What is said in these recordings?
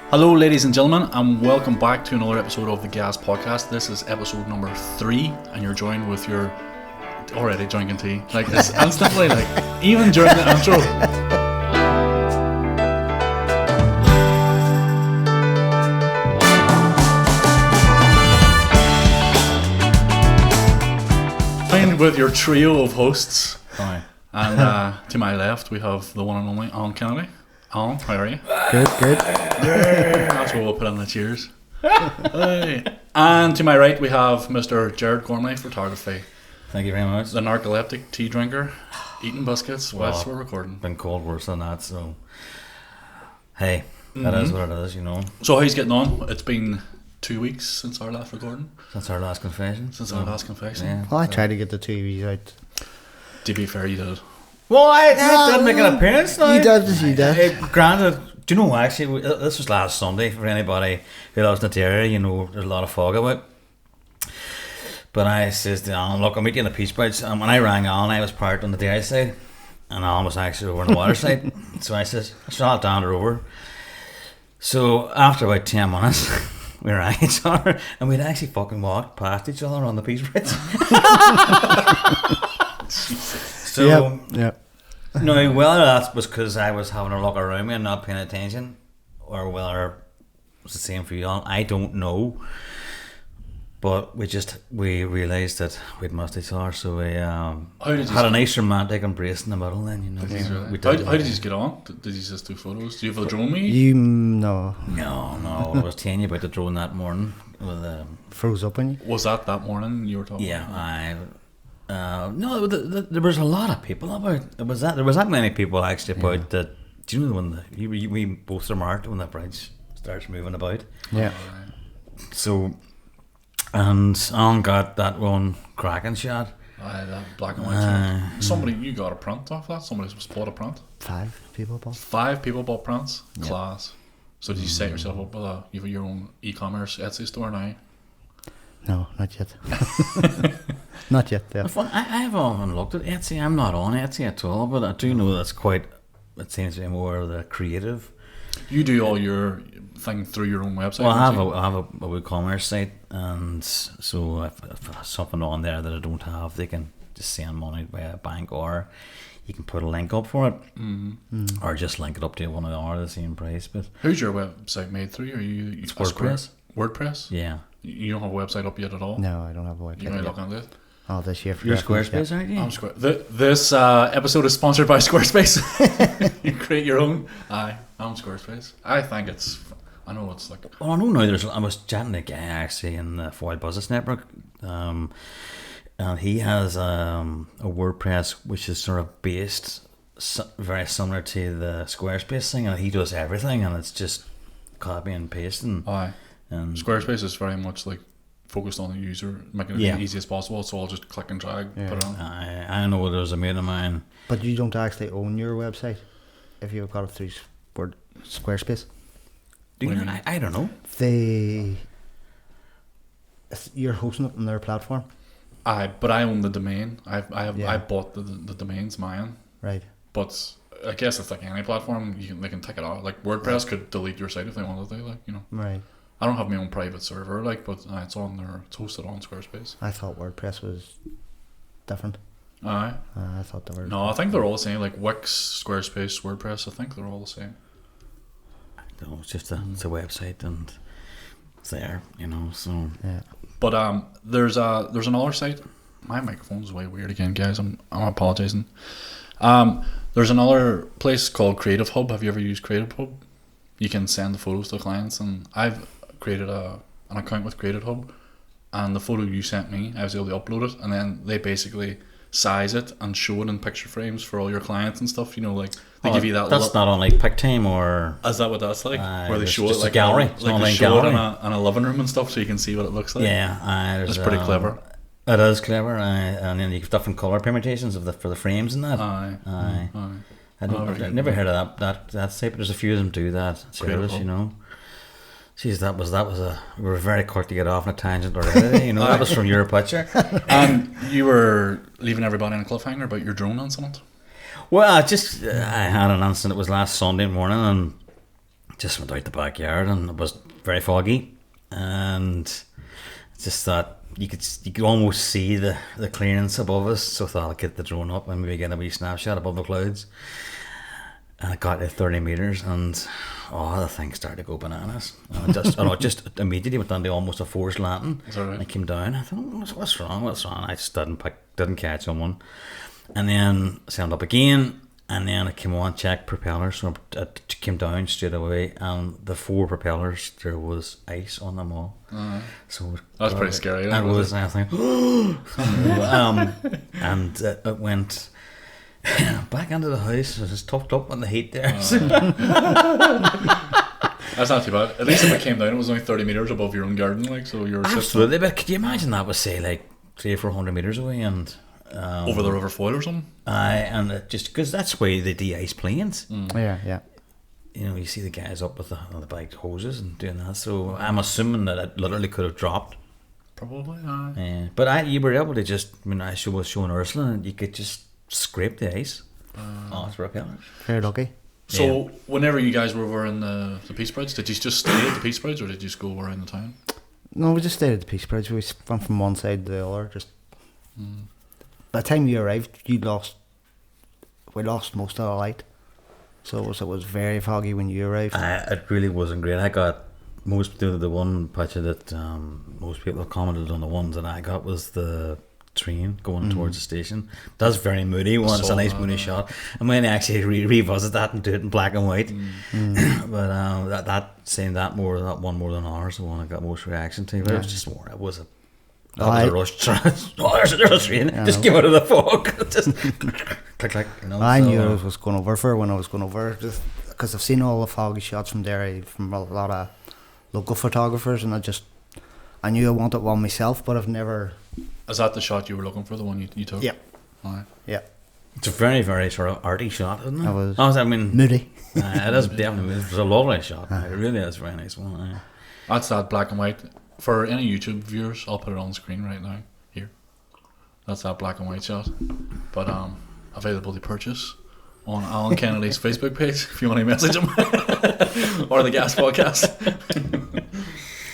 Hello, ladies and gentlemen, and welcome back to another episode of the Gas Podcast. This is episode number 3, and you're joined with your already drinking tea, like this instantly, like even during the intro. Joined with your trio of hosts. Hi. And to my left, we have the one and only Alan Kennedy. Alan, how are you? Good. That's what we'll put in the cheers. Hey. And to my right, we have Mr. Jared Gormley, photography. Thank you very much. The narcoleptic tea drinker, eating biscuits whilst we're recording. Been called worse than that, so hey, that is what it is, you know. So how's getting on? It's been 2 weeks since our last recording. Since our last confession. Yeah. Well, I tried to get the TVs out. To be fair, you did. Well, I did make an appearance now. You did. Granted, do you know, actually, this was last Sunday. For anybody who lives in the area, you know, there's a lot of fog about. But I says to Alan, look, I'll meet you in the Peace Bridge. And when I rang Alan, I was parked on the dairy side, and Alan was actually over on the water side. So I says, I'll down her over. So after about 10 minutes, we rang each other, and we'd actually fucking walked past each other on the Peace Bridge. So, yep. now, whether that was because I was having a look around me and not paying attention, or whether it was the same for you all, I don't know. But we realised that we'd missed each other, so we had a nice romantic embrace in the middle then, you know. How did you get on? Did you just do photos? Do you have a drone me? No. No, I was telling you about the drone that morning. With, froze up on you? Was that morning you were talking yeah, about? No, there was a lot of people about. There was that many people actually about that. Do you know when we both remarked when the bridge starts moving about? Yeah. So, and Alan got that one cracking shot. That black and white shot. Somebody, you got a print off that? Somebody bought a print? 5 people bought. 5 people bought prints? Yep. Class. So did you set yourself up with you have your own e-commerce Etsy store now? No, not yet. Not yet. Yeah. I have often looked at Etsy. I'm not on Etsy at all, but I do know that's quite. It seems to be more the creative. You do all your thing through your own website. Well, I have a WooCommerce site, and so if there's something on there that I don't have, they can just send money by a bank, or you can put a link up for it, or just link it up to one of the same price. But who's your website made through? Are you it's WordPress? WordPress? Yeah. You don't have a website up yet at all? No, I don't have a website. You're looking at it? Oh, this year. You're Squarespace, aren't you? I'm This episode is sponsored by Squarespace. You create your own. I'm Squarespace. I think it's. I know it's like. Well, I know now. I was chatting to a guy actually in the Foil Business Network, and he has a WordPress which is sort of based very similar to the Squarespace thing, and he does everything, and it's just copy and pasting. Aye. And Squarespace is very much like focused on the user, making it as easy as possible. So I'll just click and drag, put it on. I know there's a mate of mine. But you don't actually own your website if you've got it through Squarespace. Do you know? I don't know. You're hosting it on their platform. But I own the domain. I bought the domain's mine. Right. But I guess it's like any platform. They can take it out. Like WordPress could delete your site if they wanted to. Like, you know. Right. I don't have my own private server, like, but it's on there. It's hosted on Squarespace. I thought WordPress was different. Aye. I thought they were. No, I think they're all the same. Like Wix, Squarespace, WordPress. I think they're all the same. No, it's just it's a website and it's there, you know. So yeah. But there's another site. My microphone's way weird again, guys. I'm apologizing. There's another place called Creative Hub. Have you ever used Creative Hub? You can send the photos to clients, and I've created an account with Creative Hub, and the photo you sent me, I was able to upload it, and then they basically size it and show it in picture frames for all your clients and stuff. You know, like they give you that. That's not on like PicTime or. Is that what that's like? Where they show it like a gallery, like they show it in a living room and stuff, so you can see what it looks like. Yeah, it's pretty clever. It is clever, and then you have different color permutations for the frames and that. Aye. I've never heard of that site, but there's a few of them do that service, you know. Jeez, that was we were very quick to get off on a tangent already. You know, that was from your picture. And you were leaving everybody on a cliffhanger about your drone incident. Well, I had an incident. It was last Sunday morning, and just went out the backyard, and it was very foggy, and just thought you could almost see the clearance above us. So I thought I'll get the drone up and maybe get a wee snapshot above the clouds. And I got to 30 meters, and the thing started to go bananas. And I just immediately went down to almost a forced landing. Is that right? And I came down. I thought, what's wrong? I just didn't catch someone. And then I sound up again, and then I came on, checked propellers. So I came down straight away, and the 4 propellers, there was ice on them all. So that's pretty scary. That was, I think, and it went back into the house. I was tucked up on the heat there. That's not too bad. At least if it came down, it was only 30 meters above your own garden, like, so you're absolutely. But could you imagine that was, say, like 300 or 400 meters away, and over the River Foyle or something? And it just because that's why they de-ice planes. Yeah. You know, you see the guys up with the bike hoses and doing that. So I'm assuming that it literally could have dropped. Probably. Yeah, but you were able to just. I mean, I was showing Ursula, and you could just scrape the ice off the propellers. Very lucky. So whenever you guys were wearing the Peace Bridge, did you just stay at the Peace Bridge, or did you just go around the town? No, we just stayed at the Peace Bridge. We went from one side to the other. Just by the time you arrived, we lost most of the light. So it was very foggy when you arrived. It really wasn't great. I got the one picture that most people commented on. The ones that I got was the train going towards the station. That's very moody one. It's a nice moody shot. I'm going to actually revisit that and do it in black and white. But that one more than ours, the one I got most reaction to. But it was just more. It was a rush. There's a train. Just give out of the fog. Just click. You know. I knew I was going over for when I was going over, just because I've seen all the foggy shots from there from a lot of local photographers, and I knew I wanted one myself, but I've never. Is that the shot you were looking for, the one you took? Yeah. Right. Yeah. It's a very, very sort of arty shot, isn't it? It was moody. It is definitely. It was a lovely shot. It really is a very nice one. That's that black and white. For any YouTube viewers, I'll put it on screen right now. Here. That's that black and white shot. But available to purchase on Alan Kennedy's Facebook page if you want to message him. Or the Gas Podcast.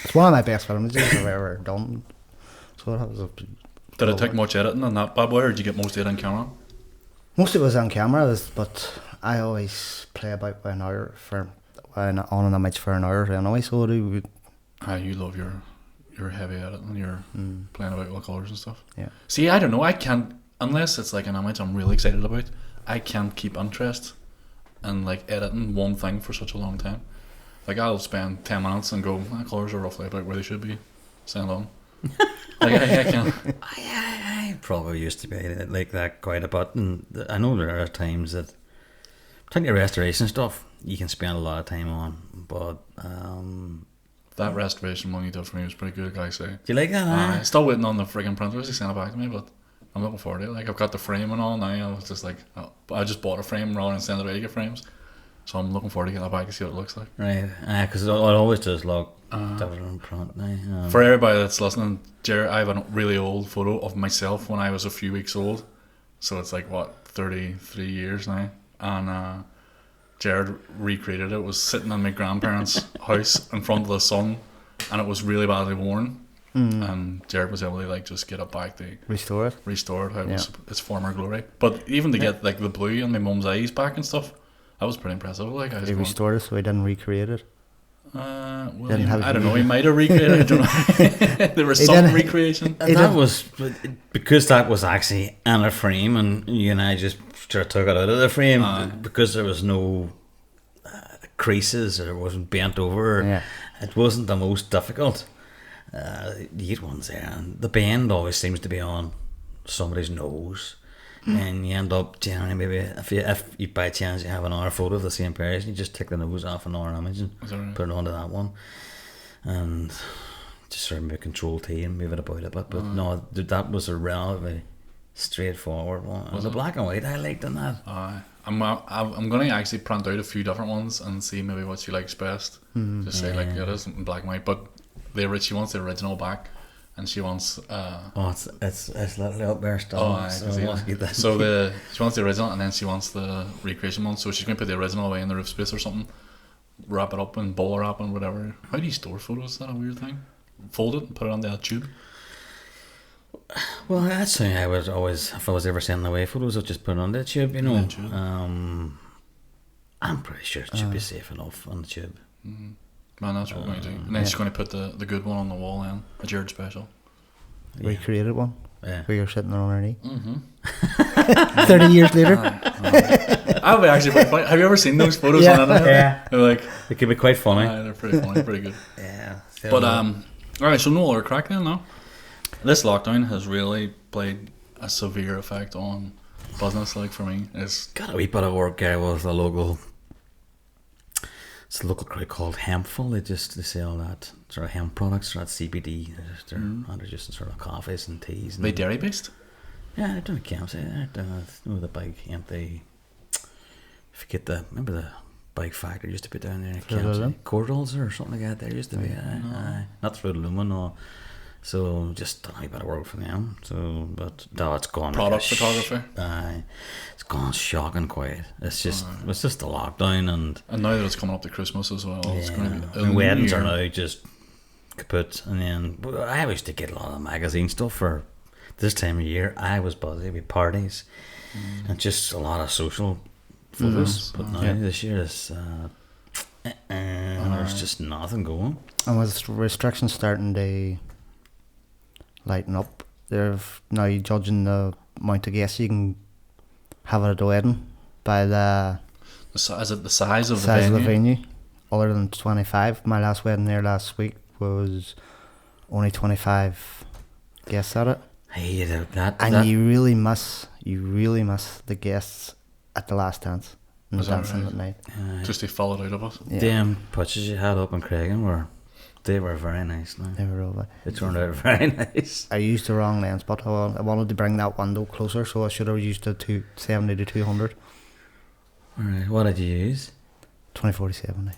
It's one of my best films I've ever done. So that was Did it take much editing on that bad boy, or did you get most of it on camera? Most of it was on camera, but I always play about by an hour on an image for an hour anyway, so I do. You love your heavy editing, you're playing about with colours and stuff. Yeah. See, I don't know, I can't, unless it's like an image I'm really excited about, I can't keep interest in like editing one thing for such a long time. Like I'll spend 10 minutes and go, my colours are roughly about where they should be. Send on. Like I can't. I probably used to be like that quite a bit, and I know there are times that, particularly restoration stuff, you can spend a lot of time on, but that restoration one you did for me was pretty good, I say. Do you like that? I'm still waiting on the friggin' printers to send it back to me, but I'm looking forward to it. Like I've got the frame and all now. I was just like, I just bought a frame rather than send it away to get frames, so I'm looking forward to getting that back to see what it looks like. Right, because it always does look different print now. For everybody that's listening, Jared, I have a really old photo of myself when I was a few weeks old, so it's like what 33 years now, and Jared recreated it. It was sitting in my grandparents' house in front of the sun, and it was really badly worn. And Jared was able to like just get it back to Restore it how it was its former glory. But even to get like the blue in my mum's eyes back and stuff, that was pretty impressive. Like I was restored it, so he didn't recreate it. I don't know. He might have recreated it. I don't know. There was some recreation. That was because that was actually in a frame, and you and I just sort of took it out of the frame because there was no creases, or it wasn't bent over. Yeah. It wasn't the most difficult. You get ones there, and the bend always seems to be on somebody's nose. And you end up generally maybe if you by chance you have another photo of the same person, you just take the nose off another image and put it onto that one, and just sort of make Control T and move it about a bit. But no, that was a relatively straightforward one. It was a black and white I liked in that. I'm going to actually print out a few different ones and see maybe what she likes best. Just say like it is in black and white, but she wants the original back. And she wants it's literally up there still. So she wants the original, and then she wants the recreation one. So she's going to put the original away in the roof space or something, wrap it up in bubble wrap and whatever. How do you store photos? Is that a weird thing? Fold it and put it on the tube? Well, that's how I would always, if I was ever sending away photos, I'd just put it on the tube, you know. Yeah, tube. I'm pretty sure it should be safe enough on the tube. Man, that's what we're going to do. And then she's going to put the good one on the wall then, a Jared special. We created one. Yeah. Where you're sitting on her knee. 30 years later. That would be actually pretty funny. Have you ever seen those photos Yeah. on internet? Yeah. They're like, It could be quite funny. they're pretty funny, pretty good. Yeah. But alright, so no other crack then, no? This lockdown has really played a severe effect on business, like for me. It's Got a wee bit of work there with a local. It's a local crowd called Hempful. They sell that sort of hemp products, that CBD. They're just sort of coffees and teas. And they dairy based. Yeah, they're doing a campsite. They're doing the big empty. Remember the big factory used to be down there. Cordals or something like that. There used to be. Not through the Lumen, no. So just done a wee bit of work for them. So, but no, it's gone. Product photography. It's gone shocking quiet. It's just the lockdown and now that it's coming up to Christmas as well, it's going to be. and weddings are now just kaput. And then I used to get a lot of magazine stuff for this time of year. I was busy with parties and just a lot of social photos. But now this year is there's just nothing going. And with restrictions starting to lighten up, they're now judging the amount of guests you can have at a wedding by the Is it the size of size the of the venue? venue. Other than 25. My last wedding there last week was only 25 guests at it. Hey, that You really miss the guests at the last dance and the Is that dancing right? at night. Just they followed out of it. Yeah. Them pitches you had up in Craigan they were very nice. Now They were over. they turned out very nice. I used the wrong lens, but I wanted to bring that window closer, so I should have used the 270 to 200. Alright, what did you use? 2047.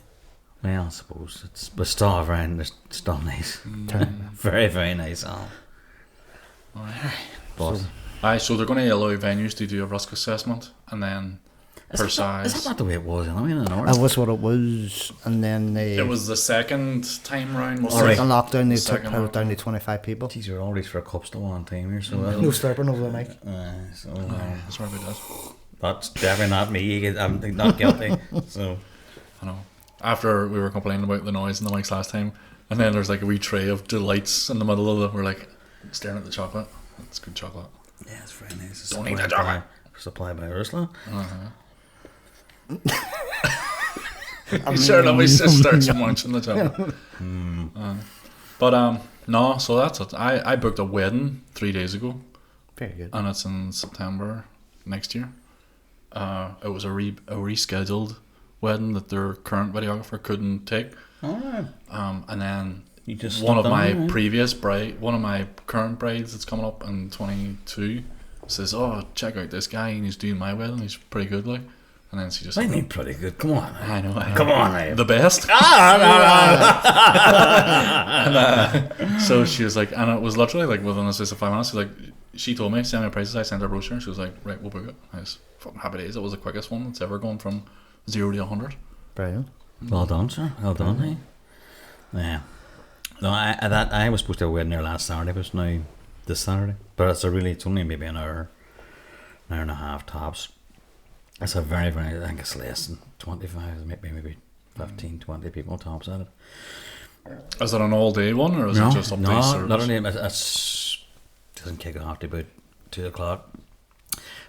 Well, I suppose but still it's still nice. Turn. Very, very nice. But So they're going to allow venues to do a risk assessment and then per is size. that not the way it was anyway in the north? That was what it was, and then It was the second time round. Was Alright. second lockdown. They The took second it down to 25 people. Jeez, you're already for cups to one time here, so No slurping over the mic. That's right, that. that's definitely not me. I'm not guilty. So I know. After we were complaining about the noise in the mics last time, and then there's like a wee tray of delights in the middle of it. We're like staring at the chocolate. It's good chocolate. yeah, it's very nice. It's Don't eat supplied that chocolate. Supplied by Ursula. You sure that we just starts munching the chocolate. But no, so that's it. I booked a wedding 3 days ago, Very good. and it's in September next year. It was a rescheduled wedding that their current videographer couldn't take. Alright. And then You just one of stuck my down, right? previous one of my current brides that's coming up in 22 says, "Oh, check out this guy, and he's doing my wedding. He's pretty good, like." And then she just, I mean pretty good. Come on. I know, Come on, Ray. the best. So she was like, and it was literally like within a space of 5 minutes. She told me, send me prices. I sent her a brochure. She was like, right, we'll book it. I was fucking happy days. It was the quickest one that's ever gone from 0 to 100. Brilliant. Well done, sir. Well done, hey. Yeah. No, I was supposed to have a wedding there last Saturday, but it's now this Saturday. But it's only maybe an hour and a half tops. It's a very, very, I think it's less than 25, maybe 15, 20 people tops at it. Is it an all day one, or is it just up to no, service? not only it doesn't kick off to about 2 o'clock.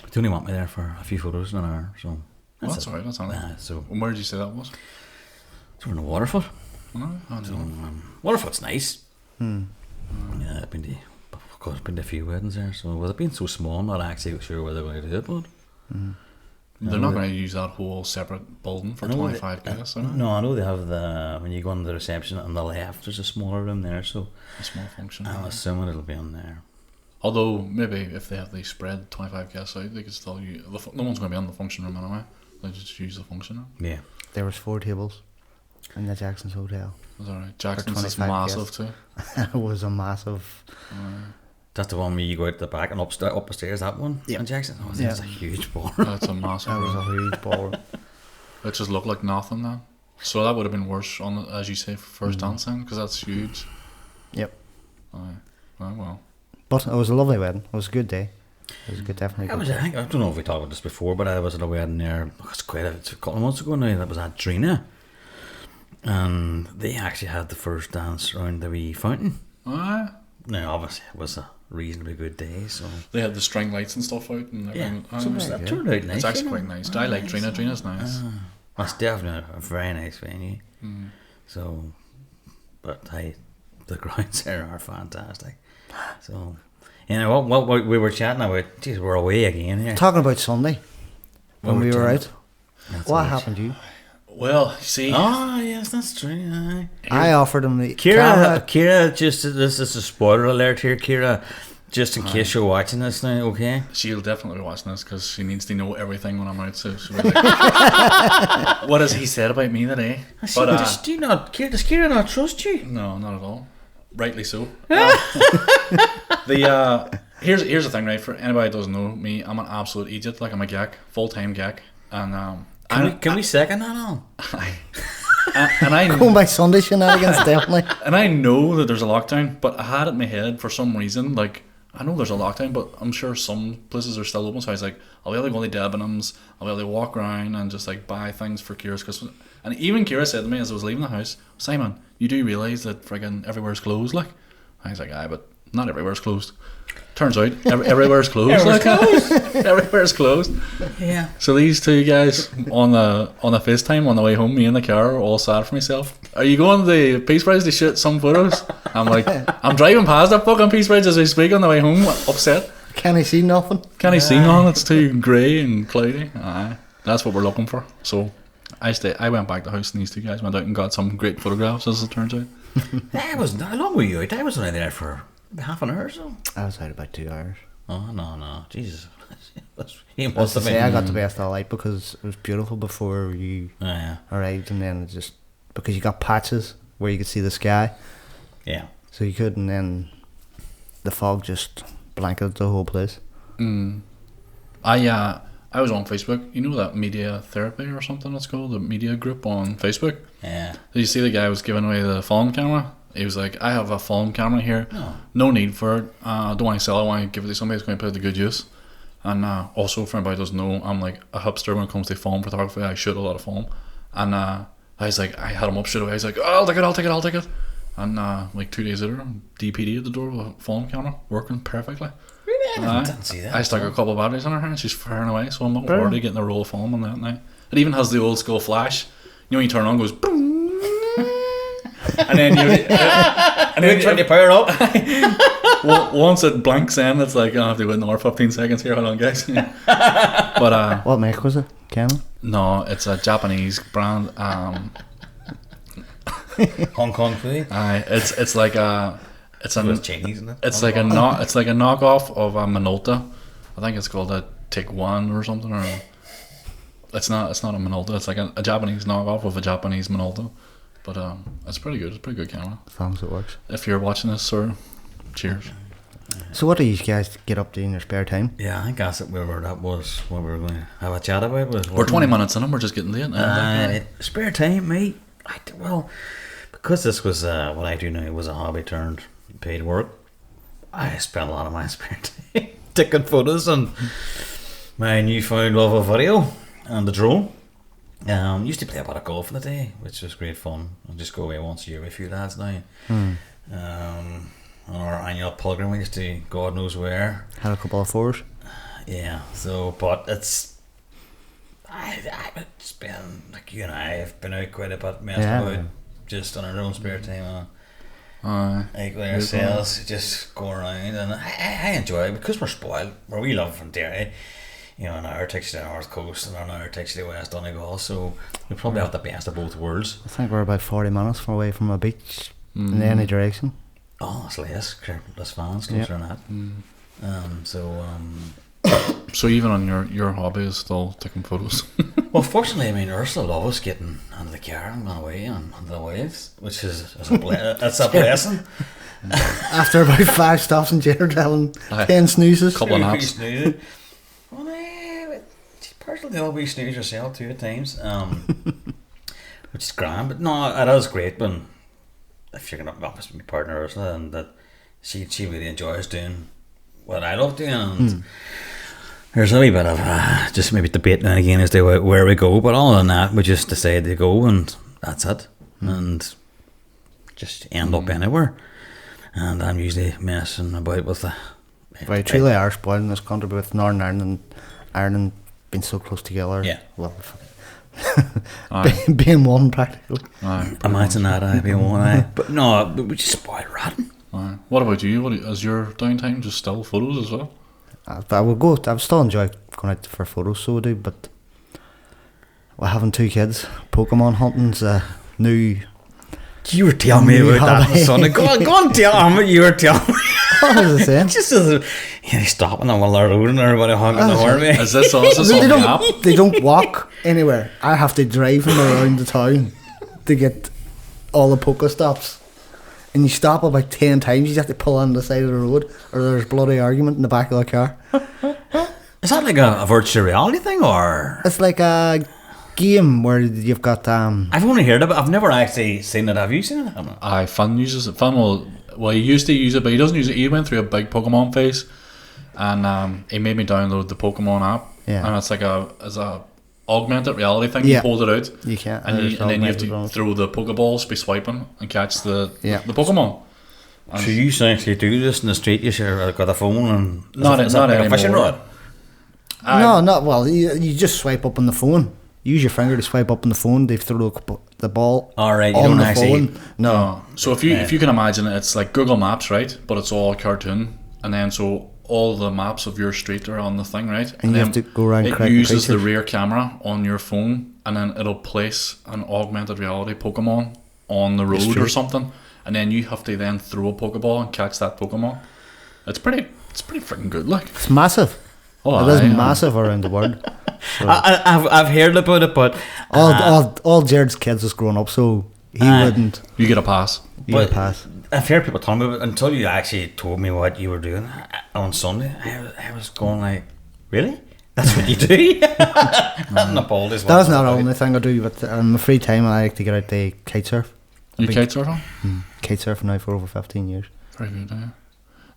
But they only want me there for a few photos in an hour, so Well, that's alright. That's alright. so And where did you say that was? it's over in the Waterfoot. No, I So, don't know. Waterfoot's nice. Yeah, I've been to a few weddings there. So with it being so small, I'm not actually sure where they're going to do it, but They're not going to use that whole separate building for I know 25 guests, are they? no, I know they have when you go on the reception on the left, there's a smaller room there, so A small function. I'm assuming it'll be on there. Although maybe if they spread 25 guests out, they could still use. No one's going to be on the function room anyway. They just use the function room. Yeah. There was 4 tables in the Jackson's Hotel. Is that right? Jackson's is 25 massive guests. too. It was a massive. That's the one where you go out the back and up the stairs, that one? Yeah. In Jackson? Oh, Yeah. that's a huge bar. That's a massive That was a room. huge ballroom. It just looked like nothing then. So that would have been worse on, as you say, first dancing, because that's huge. Yep. Aye. Oh, well. But it was a lovely wedding. It was a good day. It was a good, definitely. I don't know if we talked about this before, but I was at a wedding there. It's a couple of months ago now. That was at Drina, and they actually had the first dance around the wee fountain. Aye. Now, obviously, it was a reasonably good day, so They had the string lights and stuff out. And everything. so that turned out nice. It's actually quite nice. I like Drina. Drina's nice. That's definitely a very nice venue. Mm. So, but the grounds there are fantastic. So, you know what we were chatting about. Geez, we're away again here. Talking about Sunday, when we were out, That's what it. happened to you? Well, see. Oh yes, that's true. Aye. I offered him the camera. Kira, just this is a spoiler alert here, Kira. Just in case you're watching this now, okay? She'll definitely be watching this because she needs to know everything when I'm out. So she'll be like, what has he said about me today? But does Kira not trust you? no, not at all. Rightly so. Here's the thing, right? For anybody that doesn't know me, I'm an absolute idiot. Like I'm a gag, full-time gag, and Can we second that on? and I Going by Sunday shenanigans, definitely. and I know that there's a lockdown, but I had it in my head for some reason, like I know there's a lockdown, but I'm sure some places are still open. So I was like, I'll be able to go to Debenhams, I'll be able to walk around and just like buy things for Kira's Christmas. And even Kira said to me as I was leaving the house, Simon, you do realise that friggin' everywhere's closed, like? I was like, aye, but not everywhere's closed. Turns out everywhere's closed. Everywhere's closed. Yeah. So these two guys on the FaceTime on the way home, me in the car, all sad for myself. Are you going to the Peace Bridge to shoot some photos? I'm like, I'm driving past that fucking Peace Bridge as we speak on the way home, upset. Can I see nothing? Can't I see none? It's too grey and cloudy. Aye, that's what we're looking for. So I went back to the house and these two guys went out and got some great photographs, as it turns out. How long were you out? I was only there for half an hour or so. I was out about 2 hours. Oh, no. Jesus. He As must I have say, been. I got the best of the light because it was beautiful before you Yeah. arrived, and then it just because you got patches where you could see the sky, Yeah. so you could, and then the fog just blanketed the whole place. I was on Facebook. You know that media therapy or something it's called, the media group on Facebook. Yeah. Did you see the guy was giving away the film camera? He was like, I have a film camera here. No need for it. I don't want to sell it. I want to give it to somebody who's going to put it to good use. And also, for anybody who doesn't know, I'm like a hipster when it comes to film photography. I shoot a lot of film. And I was like, I had him up straight away. I was like, oh, I'll take it. And like 2 days later, DPD at the door with a film camera working perfectly. Really? I didn't see that. I stuck a couple of batteries in her hand and she's firing away. So I'm looking forward to getting a roll of film on that now. It even has the old school flash. You know, when you turn it on, it goes boom. And then you trying to power up. Once it blanks in, it's like, I have to wait another 15 seconds here. Hold on, guys. But What make was it? Canon? no, it's a Japanese brand. Hong Kong food. It's like a It's Chinese, isn't it? it's like a knockoff of a Minolta. I think it's called a Take One or something. Or it's not a Minolta. It's like a Japanese knockoff of a Japanese Minolta. But it's pretty good. It's a pretty good camera. As long as it works. If you're watching this, sir, cheers. So what do you guys get up to in your spare time? Yeah, I think that's it. That was what we were going to have a chat about. We're 20 minutes in and we're just getting late. Spare time, mate. Because this was what I do now was a hobby turned paid work. I spent a lot of my spare time taking photos and my newfound love of video and the drone. Used to play a bit of golf in the day, which was great fun. I just go away once a year with a few lads now. On our annual pilgrimage to God knows where. Had a couple of fours. Yeah, so but it's been like you and I have been out quite a bit messing about just on our own spare time. Like with ourselves, just go around, and I enjoy it because we're spoiled. Where we live from Derry, you know, an hour takes you to the north coast and an hour takes you to West Donegal, so we probably have the best of both worlds. I think we're about 40 minutes away from a beach in any direction. Oh, that's less fans closer than that. So even on your hobby is still taking photos. Well, fortunately, I mean, Ursula loves getting into the car and going away and onto the waves, which is a blessing. After about 5 stops in Jenner, 10 snoozes. Couple of naps. Well, personally, I'll be snooze yourself too at times. which is grand. But no, it is great when if you're gonna office with my partner Ursula, and that she really enjoys doing what I love doing, and there's a wee bit of just maybe debating again as to where we go, but other than that, we just decide to go, and that's it, and just end up anywhere. And I'm usually messing about with the. Right, truly are spoiled in this country with Northern Ireland and Ireland being so close together. Yeah. Well, being one practically. Imagine that, I'd be one eye. But no, we just spoil rotten. What about you? Is your downtime just still photos as well? I will go. I still enjoy going out for photos, so I do. But having 2 kids, Pokemon hunting's a new. You were telling me about that on Sunday. Go on, tell me what you were telling me. What was I saying? Just stopping on the road and everybody honking the horn. Is this on the app? They don't walk anywhere. I have to drive them around the town to get all the Pokestops. And you stop about 10 times, you have to pull on the side of the road, or there's bloody argument in the back of the car. Is that like a virtual reality thing, or? It's like a game where you've got I've only heard of it. I've never actually seen it. Have you seen it? Fun uses it. Fun well, he used to use it, but he doesn't use it. He went through a big Pokemon phase, and he made me download the Pokemon app. Yeah. And it's like a augmented reality thing. You hold it out. You can't. And then you have to throw the Pokeballs, be swiping and catch the Pokemon. And so you actually do this in the street? You share got a phone and not like a fishing anymore. rod? No, not well. You just swipe up on the phone. Use your finger to swipe up on the phone. They throw the ball. All right, you on don't the actually. phone. No. So if you can imagine it, it's like Google Maps, right? But it's all cartoon, and then so all the maps of your street are on the thing, right? And you have to go around. It uses the rear camera on your phone, and then it'll place an augmented reality Pokemon on the road or something, and then you have to then throw a Pokeball and catch that Pokemon. It's pretty freaking good, like. It's massive. Oh, it is massive around the world. So. I've heard about it, but all Jared's kids is grown up, so he wouldn't. You get a pass. You get a pass. I've heard people tell me about it until you actually told me what you were doing on Sunday. I was going like, really? That's what you do? I'm appalled as well. That's not the only thing I do, but in my free time I like to get out to kite surf. You kite surfing? Kite surfing now for over 15 years. Very good, yeah.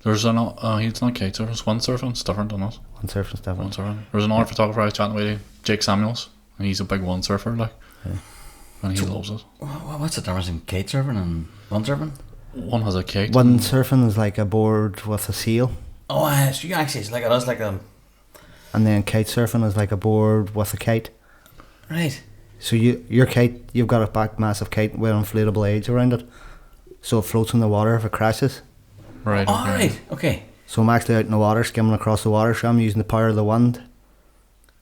There's it's not kite surfing, it's windsurfing, it's different than us. Windsurfing's different. Windsurfing. There's another photographer I was chatting with, Jake Samuels, and he's a big windsurfer, like. Yeah. And he loves it. What's the difference in kite surfing and windsurfing? One has a kite. Windsurfing is like a board with a sail. Oh, so you actually, it's like it is like a. And then kite surfing is like a board with a kite. Right. So your kite, you've got a back massive kite with inflatable edge around it, so it floats in the water if it crashes. Right. Oh, right. Okay. So I'm actually out in the water, skimming across the water, so I'm using the power of the wind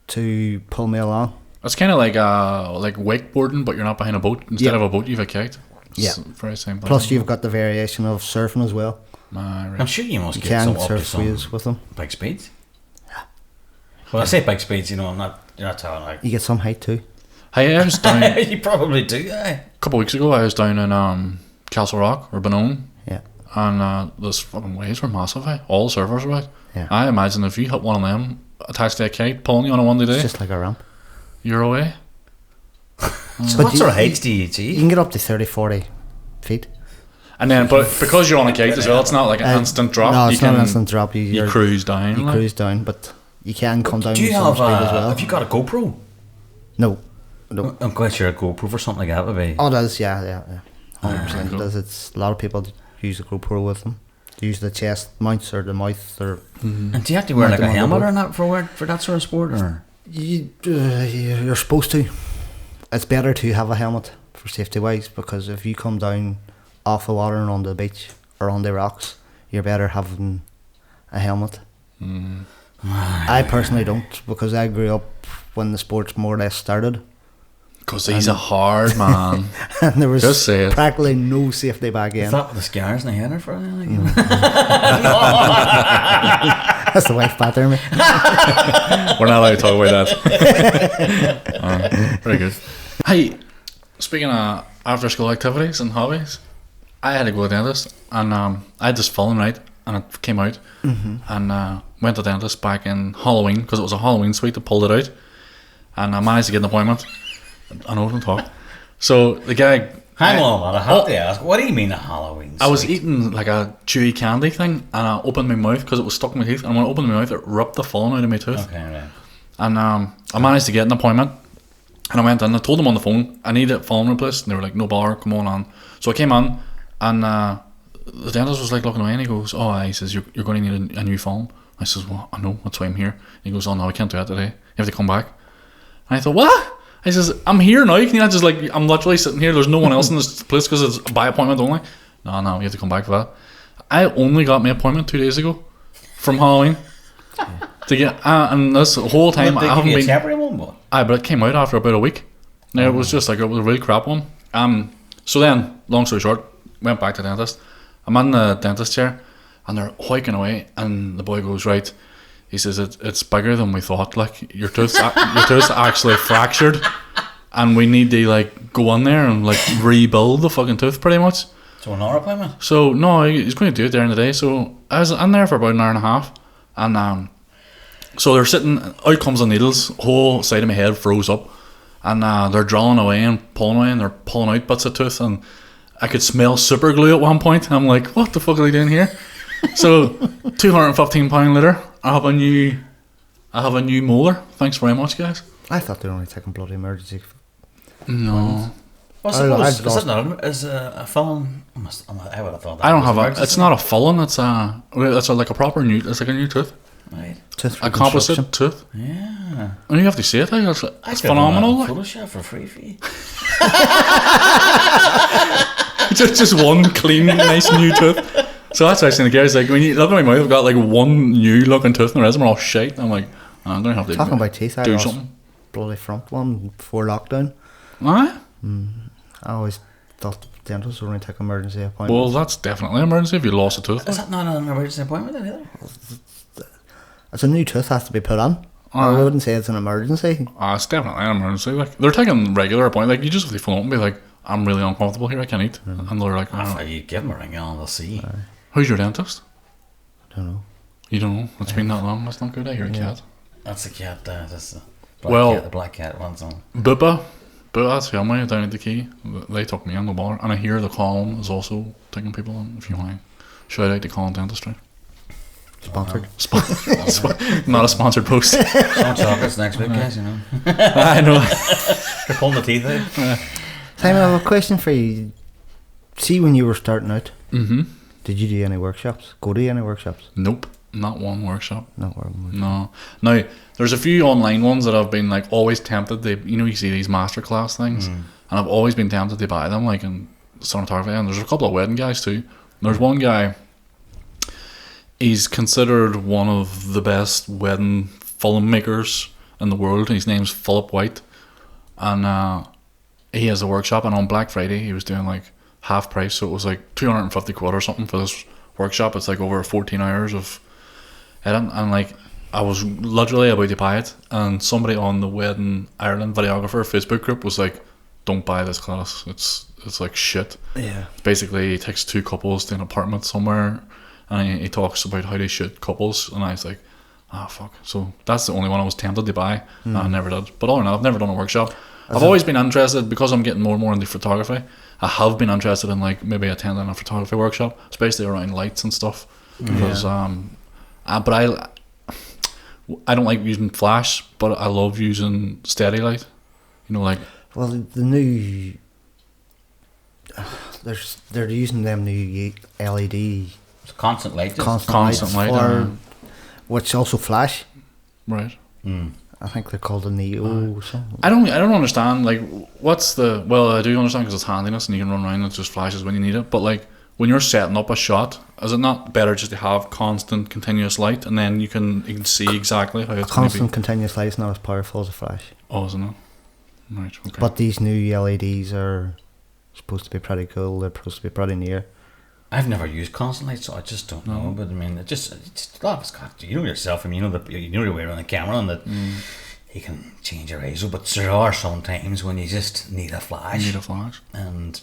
to pull me along. It's kind of like wakeboarding, but you're not behind a boat. Instead of a boat, you have a kite. It's very same thing. Plus, you've got the variation of surfing as well. Right. I'm sure you must You get can some up to surf some waves with them. big speeds. Yeah. When I say big speeds, you're not telling like. You get some height too. Hey, I was down. You probably do. A couple of weeks ago, I was down in Castle Rock or Benone. Yeah. And those fucking waves were massive. All the surfers were out. Yeah. I imagine if you hit one of them attached to a kite, pulling you on a one day, It's just like a ramp. you're away. So what sort of heights do you You achieve? can get up to 30, 40 feet. And then, but because you're on a kite as well, it's not like an instant drop. No, you it's not an instant drop. You cruise down. You like. cruise down, but you can come down Do with you some have speed as well. have you got a GoPro? No. No. I'm quite sure a GoPro for something like that would be. Oh, it is, yeah. 100% it does. It's a lot of people use a GoPro with them. They use the chest mounts or the mouth or. And do you have to wear like a helmet or not for that sort of sport, or? You're supposed to. It's better to have a helmet for safety wise, because if you come down off the water and on the beach or on the rocks, you're better having a helmet. I personally don't, because I grew up when the sports more or less started. Because he's a hard man. And there was Just say it. practically no safety back Is in. that with the scars in the head or for anything? That's the wife battering me. We're not allowed to talk about that. Very good. Hey, speaking of after school activities and hobbies, I had to go to the dentist, and I had this film, right, and it came out, and went to the dentist back in Halloween, because it was a Halloween suite. I pulled it out, and I managed to get an appointment. I know I don't talk. So the guy. Hang on, man. I have to ask. What do you mean a Halloween? I was sweet? eating like a chewy candy thing, and I opened my mouth because it was stuck in my teeth. And when I opened my mouth, it ripped the filling out of my tooth. Okay, right. And I managed to get an appointment. And I went in. I told them on the phone I need it filling replaced, and they were like, "No bother, come on." So I came in, and the dentist was like looking away, and he goes, "Oh," he says, "You're going to need a new film." I says, "Well, I know. That's why I'm here." And he goes, "Oh no, I can't do that today. You have to come back." And I thought, "What?" I says, "I'm here now. Can you not just like, I'm literally sitting here. There's no one else in this place because it's by appointment only." No, you have to come back for that. I only got my appointment 2 days ago from Halloween to get, and this whole time I haven't been. Temporary one, but But it came out after about a week. Now it was just like, it was a really crap one. So then, long story short, went back to the dentist. I'm in the dentist chair, and they're hoiking away, and the boy goes, "Right." He says, it's bigger than we thought. Like, your tooth's actually fractured, and we need to like go in there and like rebuild the fucking tooth pretty much. so another appointment. So no, he's going to do it during the day. So I was in there for about an hour and a half, and so they're sitting. Out comes the needles. Whole side of my head froze up, and they're drilling away and pulling away, and they're pulling out bits of tooth, and I could smell super glue at one point. And I'm like, what the fuck are they doing here? So £215 later, I have a new molar. Thanks very much, guys. I thought they were only taking bloody emergency. No, Well, I suppose, is it not a film? I would have thought that. I don't was have emergency. it's not a filling. It's like a proper new. It's like a new tooth, Right. Tooth a composite reconstruction. tooth. Yeah. And you have to see it. Like, it's I could phenomenal. have done that in Photoshop for free for you. just one clean, nice new tooth. So that's actually the guy's like, when you look at my mouth, I've got like one new looking tooth, and the rest of them are all shite. I'm like, I'm gonna have to Talking about teeth, I do lost something. bloody front one before lockdown. Aye? I always thought dentists were only taking emergency Well, appointments. that's definitely an emergency if you lost a tooth. Is that not an emergency appointment then either? It's a new tooth has to be put on. I wouldn't say it's an emergency. It's definitely an emergency. Like, they're taking regular appointments. Like, you just have to phone up and be like, I'm really uncomfortable here, I can't eat. And they're like, After you give them a ring on, they'll see. who's your dentist? I don't know. You don't know. It's been that long. That's not good. I hear a cat. That's the cat. That's the black Well- cat. The black cat runs on. Bupa's family down at the Key, they took me on the bar. And I hear the Colin is also taking people in, if you want. Shout out to Colin Dentistry. Sponsored. Not a sponsored post. Some chocolates next week, guys. You know, I know. they're pulling the teeth out. Simon, I have a question for you. See, when you were starting out, Mm-hmm. did you do any workshops? Go to any workshops? Nope. Not one workshop. No. No. Now, there's a few online ones that I've been like always tempted. You see these masterclass things, and I've always been tempted to buy them, like in cinematography. And there's a couple of wedding guys too. There's one guy. He's considered one of the best wedding filmmakers in the world. His name's Philip White, and he has a workshop. And on Black Friday, he was doing like half price, so it was like 250 quid or something for this workshop. It's like over 14 hours of editing, and like I was literally about to buy it, and somebody on the Wedding Ireland videographer Facebook group was like, "Don't buy this class. It's like shit." Yeah. Basically, he takes two couples to an apartment somewhere, and he talks about how they shoot couples, and I was like, fuck. So that's the only one I was tempted to buy, and I never did. But other than that, I've never done a workshop. I've always been interested, because I'm getting more and more into photography. I have been interested in like maybe attending a photography workshop, especially around lights and stuff. Because but I don't like using flash, but I love using steady light. You know, like, Well, the new they're using them new LED It's constant light. Just. constant lights light, for, which also flash. right. I think they're called a Neo or something. I don't understand, like, what's the, well, I do understand because it's handiness and you can run around and it just flashes when you need it, but like, when you're setting up a shot, is it not better just to have constant continuous light, and then you can see exactly how it's going to be? Constant continuous light is not as powerful as a flash. Oh, isn't it? Right, okay. But these new LEDs are supposed to be pretty cool. They're supposed to be pretty near. I've never used constant light, so I just don't know. But I mean, it's just a lot of it's got. You know yourself. I mean, you know your way around the camera, and that you can change your ISO. But there are some times when you just need a flash. You need a flash. And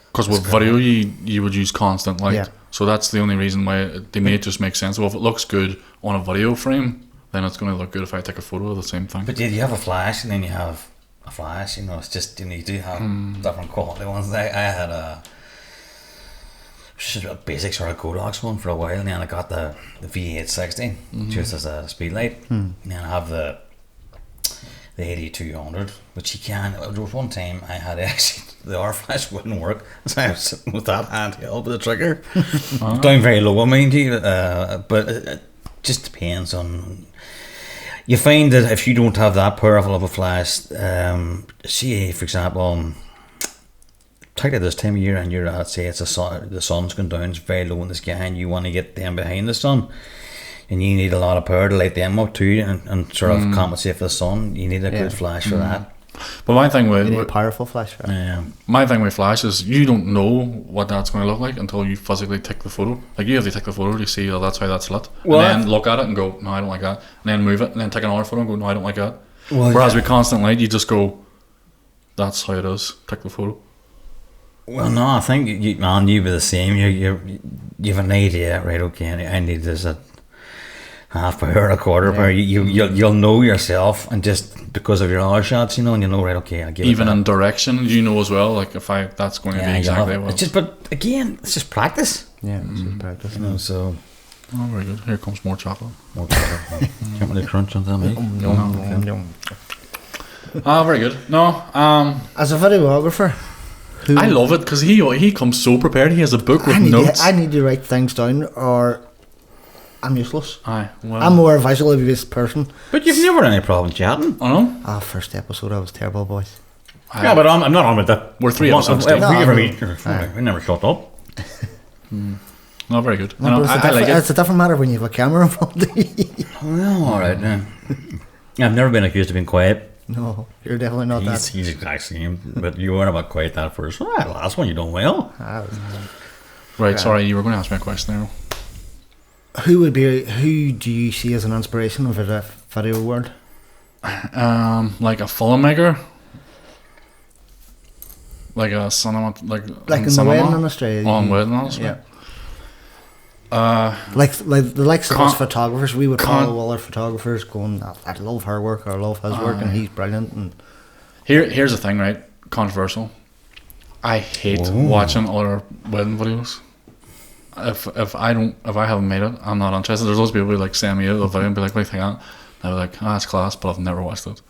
because with video, you would use constant light. Yeah. So that's the only reason why they may just make sense. Well, if it looks good on a video frame, then it's going to look good if I take a photo of the same thing. but you have a flash, and then you have a flash. You know, it's just you do have different quality ones. I had just a basic sort of Godox one for a while, and then I got the V860 just as a speed light, and then I have the 8200, which you can. There was one time I had actually the R flash wouldn't work, so I was sitting with that handheld with the trigger down very low, mind you, but it just depends on. You find that if you don't have that powerful of a flash, see for example, take it this time of year and you're at, say the sun's going down, it's very low in the sky, and you want to get them behind the sun. And you need a lot of power to light them up too, and sort of compensate for the sun. You need a good flash for that. But my thing with You need a powerful flash. Right? my thing with flash is you don't know what that's going to look like until you physically take the photo. Like you have to take the photo to see, oh, that's how that's lit, and then look at it and go, no, I don't like that, and then move it, and then take another photo and go, no, I don't like that. Whereas with constant light, you just go, that's how it is. Take the photo. Well, no, I think you be the same. You have an idea, right? Okay, I need this at half power, a quarter power. You'll know yourself, and just because of your other shots, you know, and you know, right? Okay, I'll give even in direction, you know as well. Like if that's going to be exactly what. It's just, but again, it's just practice. Yeah, it's just practice. You know, so. Oh, very good. Here comes more chocolate. More chocolate. Can't really crunch on that, mate. Very good. No, as a videographer, I love it because he comes so prepared. He has a book with notes. I need to write things down, or I'm useless. Aye, well, I'm more a visually based person. But you've never had any problem chatting. I know. First episode, I was terrible, boys. Yeah, but I'm not on with that. We're 3 episodes deep. We never shut up. No, very good. No, No, I like it. It's a different matter when you have a camera in front of you. Well, all right then. I've never been accused of being quiet. No, you're definitely not He's the exact same, but you weren't about quiet that first. Well, last one you done well. that. Right, sorry, you were going to ask me a question there. Who do you see as an inspiration for the video world? Like a filmmaker, like a cinema, like in the wedding industry. On wedding industry. Yeah. Like the likes of us photographers, we would follow other photographers going, I love her work, or I love his work, and he's brilliant. And here's the thing, right? Controversial. I hate watching other wedding videos. If I haven't made it, I'm not interested. There's loads of people who like send me a video and be like, what do you think of that? And I'll be like, that's class, but I've never watched it.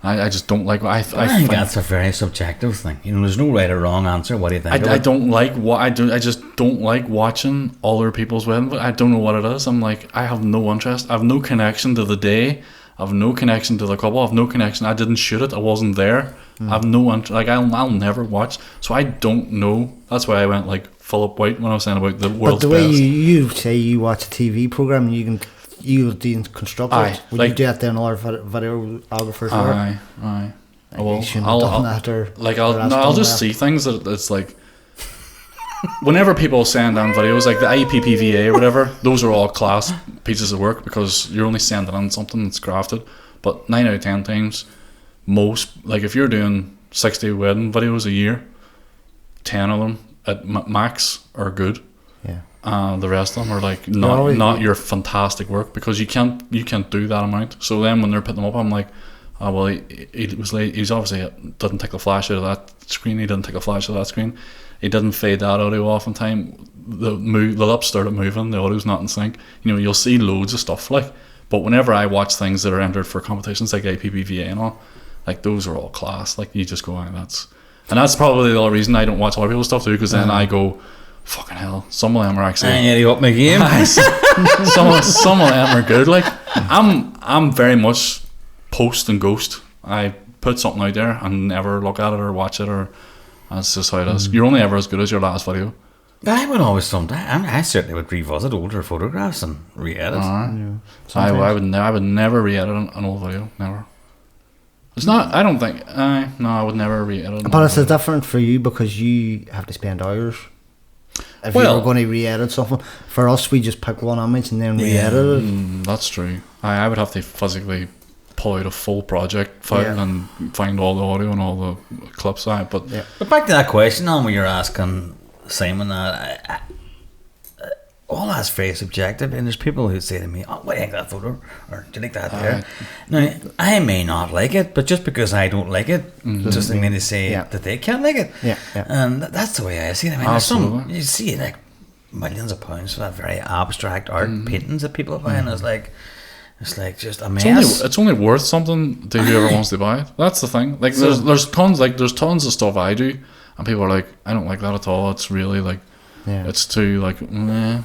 I just don't like. I think that's a very subjective thing. You know, there's no right or wrong answer. What do you think? I don't like what I do. I just don't like watching other people's wedding. I don't know what it is. I'm like, I have no interest. I have no connection to the day. I have no connection to the couple. I have no connection. I didn't shoot it. I wasn't there. I have no interest. Like I'll never watch. So I don't know. That's why I went like Philip White when I was saying about the world's best. But the way you say you watch a TV program, and you construct it. Would you do that then other videographers? Aye. I'll just see things that it's like. Whenever people send down videos like the IPPVA or whatever, those are all class pieces of work because you're only sending in something that's crafted. But 9 out of 10 times, most, like if you're doing 60 wedding videos a year, 10 of them at max are good. Yeah. The rest of them are like not your fantastic work because you can't do that amount. So then when they're putting them up, I'm like, oh well, he was late. He's obviously didn't take the flash out of that screen. He didn't take a flash out of that screen. He didn't fade that audio off in time. The lips started moving. The audio's not in sync. You know, you'll see loads of stuff like. But whenever I watch things that are entered for competitions like IPPVA and all, like those are all class. Like you just go, that's probably the only reason I don't watch other people's stuff too. Because then I go, fucking hell, some of them are actually. And you up my game. some of them are good. Like I'm very much post and ghost. I put something out there and never look at it or watch it, or that's just how it is. You're only ever as good as your last video. I would always sometimes. I certainly would revisit older photographs and re-edit. I would never re-edit an old video. Never. It's not. I don't think. No, I would never re-edit. But it's different for you because you have to spend hours. If you were going to re-edit something, for us we just pick one image and then re-edit it. That's true. I would have to physically pull out a full project file and find all the audio and all the clips. But back to that question, when you're asking Simon, all that's very subjective, and there's people who say to me, "Oh, what do you think of that photo?" or "Do you like that there?" Now, I may not like it, but just because I don't like it, doesn't mean to say that they can't like it. Yeah. And that's the way I see it. I mean, there's some, you see like millions of pounds for that very abstract art paintings that people buy, and it's like just a mess. It's only worth something to whoever wants to buy it. That's the thing. Like there's tons of stuff I do, and people are like, I don't like that at all. It's really like, it's too like, meh.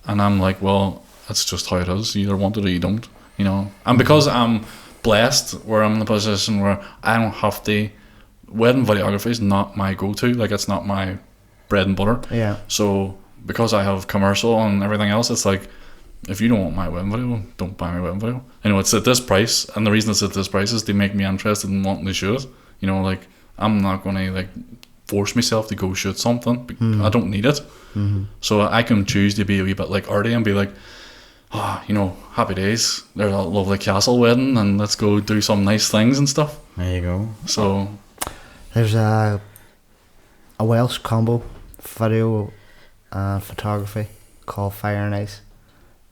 And I'm like, well, that's just how it is. You either want it or you don't, you know. And because I'm blessed, where I'm in the position where I don't have to, wedding videography is not my go-to. Like, it's not my bread and butter. Yeah. So because I have commercial and everything else, it's like, if you don't want my wedding video, don't buy my wedding video. You know, it's at this price, and the reason it's at this price is to make me interested in wanting to shoot it. You know, like, I'm not going to like force myself to go shoot something. I don't need it. So I can choose to be a wee bit like arty and be like, you know, happy days, there's a lovely castle wedding, and let's go do some nice things and stuff. There you go. So There's a Welsh combo, video and photography, called Fire and Ice.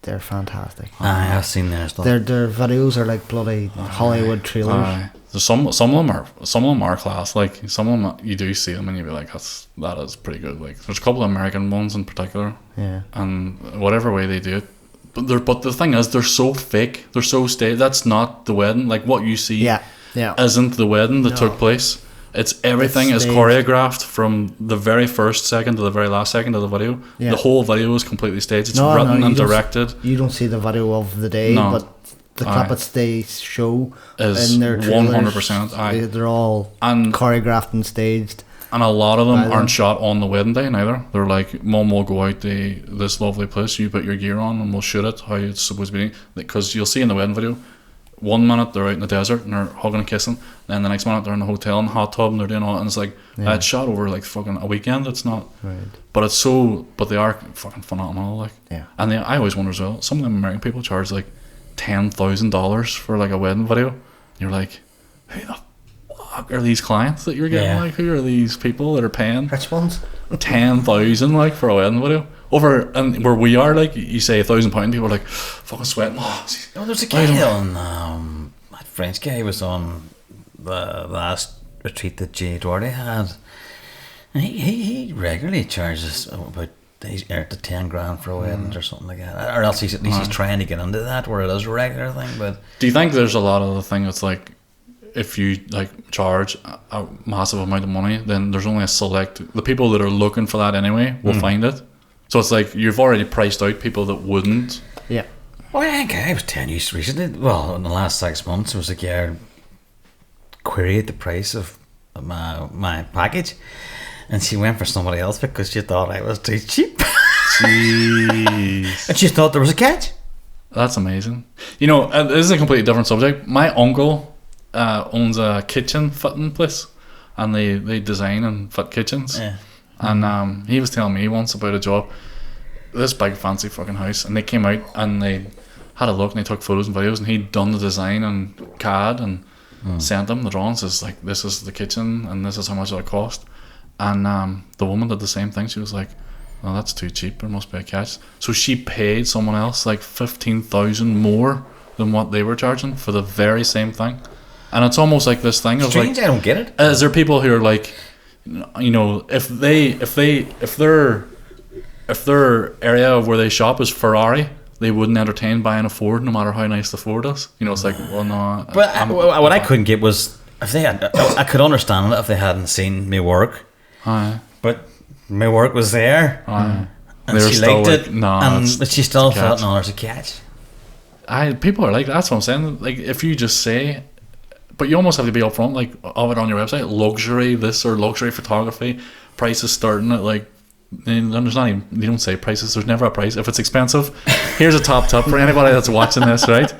They're fantastic. I've seen their stuff. Their videos are like bloody Hollywood trailers. There's some of them are class. Like, some of them you do see them and you'll be like, that is pretty good. Like, there's a couple of American ones in particular, and whatever way they do it. But the thing is, they're so fake. They're so staged. That's not the wedding. Like, what you see isn't the wedding that took place. It's everything is choreographed from the very first second to the very last second of the video. The whole video is completely staged. It's written and directed. You don't see the video of the day, but the clip that they show is in their trailers, 100%. They're all choreographed and staged. And a lot of them aren't shot on the wedding day neither. They're like, Mum will go out to this lovely place, you put your gear on and we'll shoot it how it's supposed to be. Because you'll see in the wedding video, 1 minute they're out in the desert and they're hugging and kissing, then the next minute they're in the hotel in the hot tub and they're doing all, and it's like, it's shot over like fucking a weekend. It's not, but they are fucking phenomenal. Like, and I always wonder as well, some of them American people charge like $10,000 for like a wedding video. You're like, who the fuck are these clients that you're getting? Like, who are these people that are paying rich ones $10,000 like for a wedding video? Over and where we are, like, you say £1,000, people are like fucking sweating. There's a guy on that French guy was on the last retreat that Jay Doherty had, and he regularly charges about, he's earned to 10 grand for a wedding or something like that, or else he's trying to get into that where it is a regular thing. But do you think there's a lot of the thing that's like, if you like charge a massive amount of money, then there's only a select, the people that are looking for that anyway will find it? So it's like you've already priced out people that wouldn't. Yeah. Well, I think I was telling you recently, well, in the last 6 months, there was a girl queried the price of my package, and she went for somebody else because she thought I was too cheap. Jeez. And she thought there was a catch. That's amazing. You know, this is a completely different subject. My uncle owns a kitchen fitting place, and they design and fit kitchens. Yeah. And he was telling me once about a job, this big fancy fucking house, and they came out and they had a look and they took photos and videos, and he'd done the design on CAD and sent them the drawings. It's like, this is the kitchen and this is how much it cost. And the woman did the same thing. She was like, well, that's too cheap, there must be a catch. So she paid someone else like 15,000 more than what they were charging for the very same thing. And it's almost like this thing of strange, like, I don't get it. Is there people who are like, you know, if their area of where they shop is Ferrari, they wouldn't entertain buying a Ford no matter how nice the Ford is. You know, it's like, well, no. But what I couldn't get was, if they had, I could understand it if they hadn't seen me work. But my work was there, and she liked like, it, no, but she still felt, no, there's a catch. People are like, that's what I'm saying. Like, if you just say, but you almost have to be upfront, like, of it on your website, luxury this or luxury photography, prices starting at like, and there's not even, you don't say prices, there's never a price. If it's expensive, here's a top tip for anybody that's watching this, right?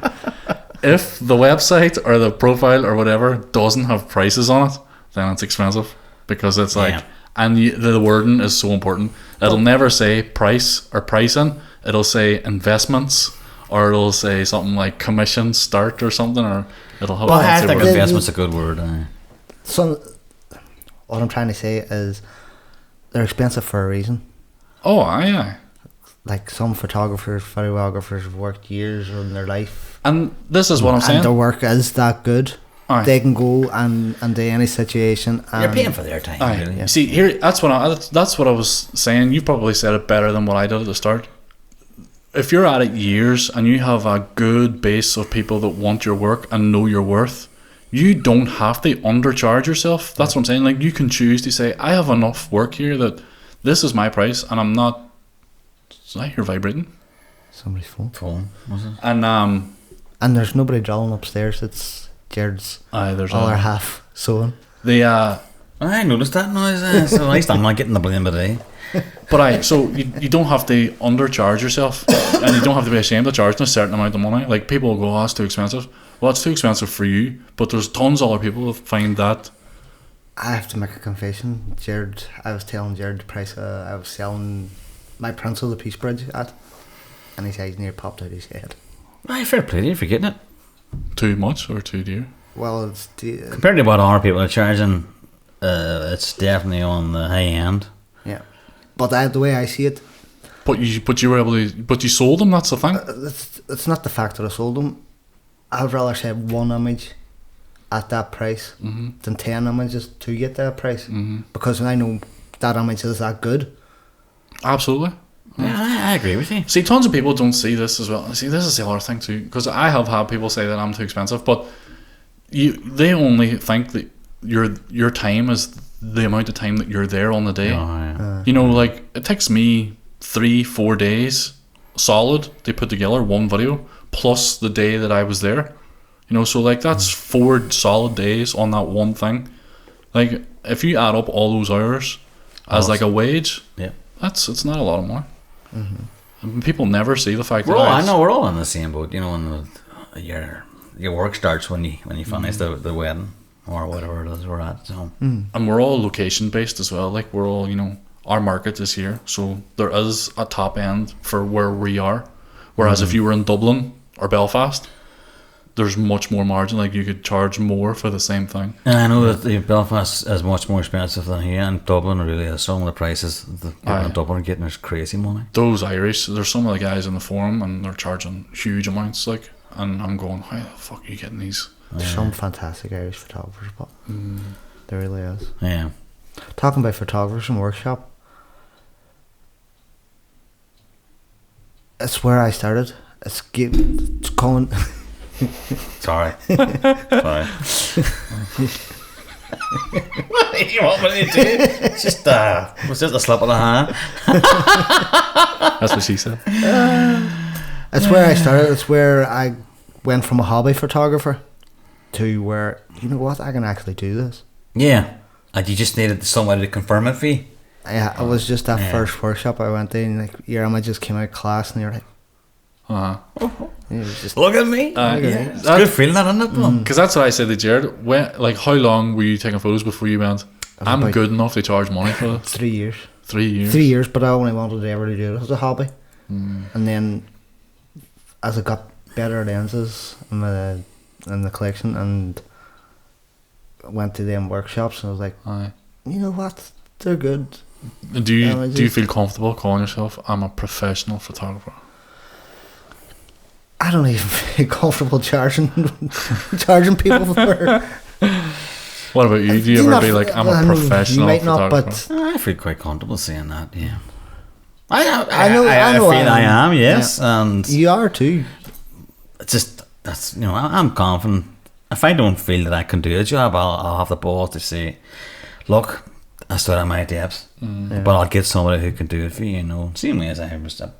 If the website or the profile or whatever doesn't have prices on it, then it's expensive, because it's like, and the wording is so important. It'll never say price or pricing, it'll say investments, or it'll say something like commission start or something, or it'll have I think investment's a good word. So what I'm trying to say is they're expensive for a reason. Oh, aye. like some photographers, videographers have worked years in their life, And this is what I'm and saying. their work is that good. Aye. They can go and do any situation. And You're paying for their time, Aye. really. See, here, that's what I was saying. You probably said it better than what I did at the start. If you're at it years and you have a good base of people that want your work and know your worth, you don't have to undercharge yourself. That's what I'm saying. Like, you can choose to say, I have enough work here that this is my price, and I'm not. Is I hear vibrating? Somebody's phone. Phone, was it? And there's nobody drilling upstairs. It's Jared's There's other half sewing. I noticed that noise, so at least I'm not getting the blame today. So you don't have to undercharge yourself, and you don't have to be ashamed of charging a certain amount of money. Like, people will go, oh, it's too expensive. Well, it's too expensive for you, but there's tons of other people that find that. I have to make a confession. I was telling Jared the price I was selling my Prince of the Peace Bridge at, and his eyes near popped out his head. Aye, fair play to you for getting it. Too much or too dear? Well, it's Compared to what other people are charging, it's definitely on the high end. yeah. But the way I see it, But you were able to, but you sold them. That's the thing. it's not the fact that I sold them. I'd rather sell one image at that price than 10 images to get that price, because I know that image is that good. Absolutely. Yeah, I agree with you. See, tons of people don't see this as well. See, this is the other thing too, because I have had people say that I'm too expensive, but they only think that your time is the amount of time that you're there on the day. Oh, You know, like, it takes me 3-4 days solid to put together one video, plus the day that I was there. You know, so like, that's 4 solid days on that one thing. Like, if you add up all those hours as like a wage, yeah. it's not a lot of money. And people never see the fact We're that all, I know we're all in the same boat, you know, and your work starts when you finish the wedding or whatever it is we're at. So and we're all location based as well. Like, we're all, you know, our market is here, so there is a top end for where we are. Whereas if you were in Dublin or Belfast, there's much more margin. Like, you could charge more for the same thing. and I know that Belfast is much more expensive than here, and Dublin really is. Some of the prices the people in Dublin are getting is crazy money. Those Irish, there's some of the guys in the forum and they're charging huge amounts, like, and I'm going, how the fuck are you getting these? There's some fantastic Irish photographers, but there really is. Yeah. Talking about photographers and workshop, it's where I started. It's calling. Sorry. Sorry. What do you want me to do? It's just was just a slap of the hand. That's what she said. It's where I started. It's where I went from a hobby photographer to where, you know what, I can actually do this. Yeah. And you just needed somebody to confirm it for you. Yeah, it was just that first workshop I went in, like, your images came out of class and you're like, it was just, Look at me. It's good feeling that, isn't it? Because that's what I said to Jared. Like, how long were you taking photos before you went, I'm about good enough to charge money for this? 3 years. 3 years. 3 years, but I only wanted ever to do it as a hobby. And then as I got better lenses in the collection and went to them workshops, and I was like, Aye. you know what, they're good. Do you feel comfortable calling yourself, I'm a professional photographer? I don't even feel comfortable charging people for. What about you? Do you ever be like, I'm a professional you might not, photographer? but I feel quite comfortable saying that, yeah. I feel I am, yes. Yeah. And You are too. it's just, that's, you know, I'm confident. If I don't feel that I can do a job, I'll have the balls to say, look, I still have my depths, but I'll get somebody who can do it for you, you know. Same way as I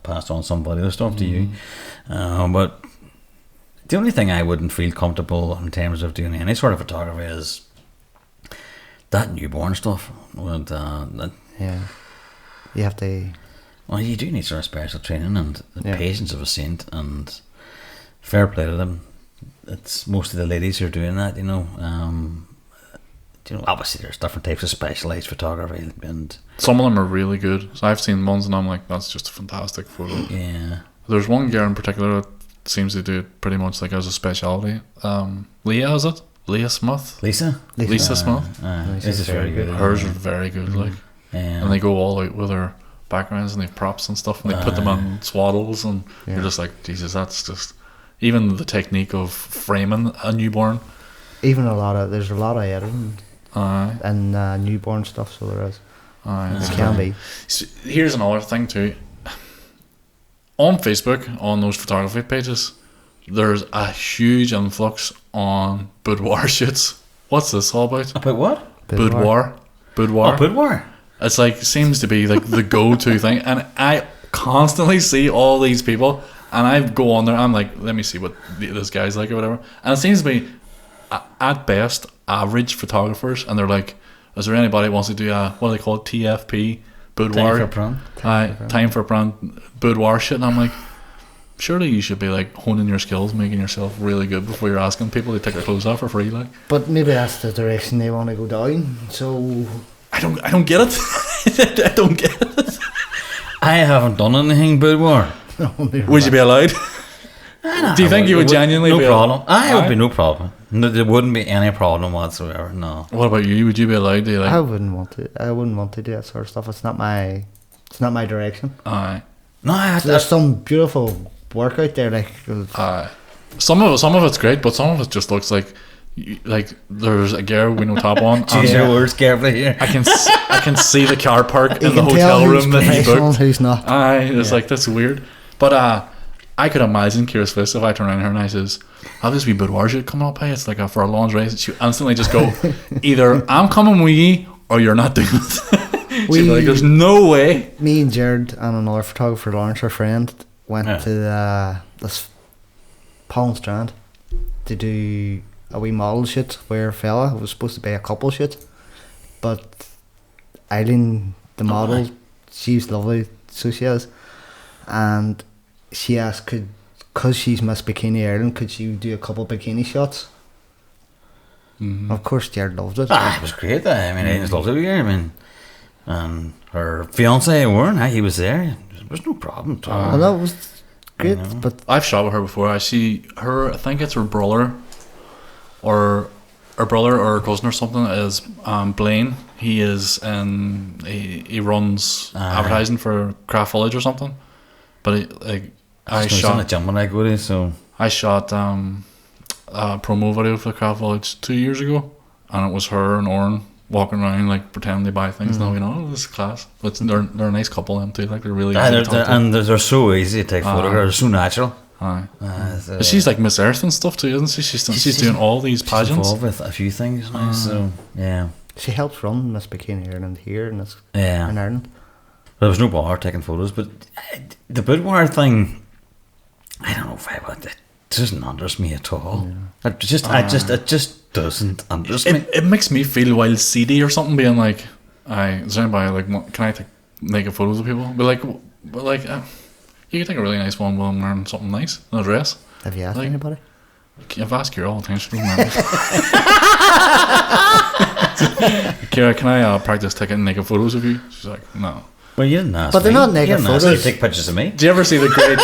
passed on somebody the stuff to you. But the only thing I wouldn't feel comfortable in terms of doing any sort of photography is that newborn stuff. Yeah, you have to. Well, you do need sort of special training and the Yeah. patience of a saint, and fair play to them. It's mostly the ladies who are doing that, you know. You know, obviously there's different types of specialised photography, and Some of them are really good. So I've seen ones and I'm like, that's just a fantastic photo. yeah, There's one girl in particular that seems to do it pretty much like as a speciality. Leah, is it? Leah Smith? Lisa Lisa Smith. This is very good. Hers are very good, like. And And they go all out with her backgrounds and they've props and stuff, and they put them on swaddles, and you're just like, Jesus, that's just even the technique of framing a newborn. Even there's a lot of editing and newborn stuff, so there is. It can be. So here's another thing too. On Facebook, on those photography pages, there's a huge influx on boudoir shoots. What's this all about? About what? Boudoir. Oh, boudoir. It's like, seems to be like the go-to thing, and I constantly see all these people, and I go on there, I'm like, let me see what this guy's like or whatever, and it seems to be at best average photographers, and they're like, is there anybody who wants to do a, what do they call it, TFP boudoir, time for a brand boudoir shit? And I'm like, surely you should be like honing your skills, making yourself really good before you're asking people to take their clothes off for free, like. But maybe that's the direction they want to go down. So I don't get it. I don't get it. I haven't done anything boudoir. Would you be allowed? Do you think you would genuinely no be problem? It would be no problem. No, there wouldn't be any problem whatsoever. No. What about you? Would you be allowed to, like? I wouldn't want to do that sort of stuff. It's not my direction. Aye. No, There's some beautiful work out there, like. Some of it's great, but some of it just looks like there's a girl with no top on. Choose your words carefully here. I can see the car park in the can hotel tell room that he professional and booked. who's not. It's like, that's weird. But I could imagine Kira's face if I turn around her and I says, "Have this wee boudoir shit coming up, hey, it's like for a lingerie." She instantly just go, either I'm coming with you or you're not doing it. She'd be like, there's no way. Me and Jared and another photographer, Lawrence, our friend, went to this Palm Strand to do a wee model shoot where a fella, it was supposed to be a couple shoot, but Eileen, the model, she's lovely, so she is, and she asked, because she's Miss Bikini Ireland, could she do a couple bikini shots? Of course, Jared loved it. It was great. I mean, I just loved it here. I mean, and her fiance Warren, he was there. There was no problem at all. And that was great, but I've shot with her before. I see her, I think it's her brother or her cousin or something is Blaine. He is he runs advertising for Craft Village or something. But I shot in the gym when I go to, so I shot a promo video for Craft Village 2 years ago, and it was her and Oren walking around like pretending they buy things. Now, this is class. But they're a nice couple, them too. Like, they're really easy to talk to. and they're so easy to take photographs. They're so natural. But she's like Miss Earth and stuff too, isn't she? She's doing all these pageants. She's involved with a few things now, so yeah. she helps run Miss Bikini Ireland here in Ireland. There was no bar taking photos, but the boudoir thing, I don't know if I would. It doesn't interest me at all. It just doesn't interest me. It makes me feel wild seedy or something, being like, is there anybody like, can I take naked photos of people? But you can take a really nice one while I'm wearing something nice, a dress. Have you asked anybody? I've asked Kira all the time. She doesn't remember. Kira, can I practice taking naked photos of you? She's like, no. Well, you didn't ask But they're not naked photos. You take pictures of me. Do you ever see the great?